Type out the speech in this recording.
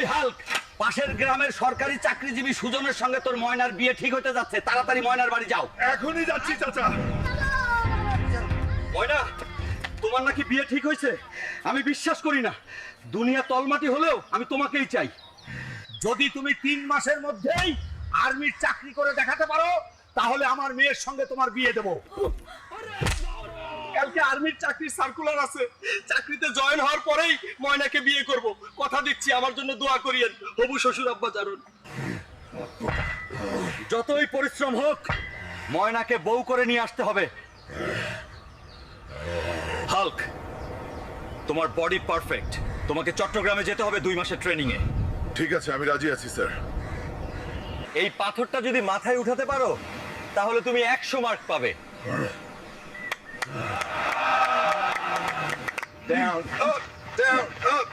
ওই হাল্ক, পাশের গ্রামের সরকারি চাকরিজীবী সুজনের সঙ্গে তোর ময়নার বিয়ে ঠিক হতে যাচ্ছে, তাড়াতাড়ি ময়নার বাড়ি যাও। এখনই যাচ্ছি চাচা। ময়না, তোমার নাকি বিয়ে ঠিক হয়েছে? আমি বিশ্বাস করি না। দুনিয়া তলমাটি হলেও আমি তোমাকেই চাই। যদি তুমি 3 মাসের মধ্যেই আর্মির চাকরি করে দেখাতে পারো, তাহলে আমার মেয়ের সঙ্গে তোমার বিয়ে দেব। কালকে আর্মির চাকরির সার্কুলার আছে, চাকরিতে জয়েন হওয়ার পরেই ময়নাকে বিয়ে করব। কথা দিচ্ছি, আমার জন্য দোয়া করিয়েন। হবু শ্বশুর আব্বা জানুন। যতই পরিশ্রম হোক, ময়নাকে বউ করে নিয়ে আসতে হবে। হাল্ক, তোমার বডি পারফেক্ট। তোমাকে চট্টগ্রামে যেতে হবে 2 মাসের ট্রেনিং এ। ঠিক আছে, আমি রাজি আছি স্যার। এই পাথরটা যদি মাথায় উঠাতে পারো, তাহলে তুমি 100 মার্ক পাবে। Down, up, down, up.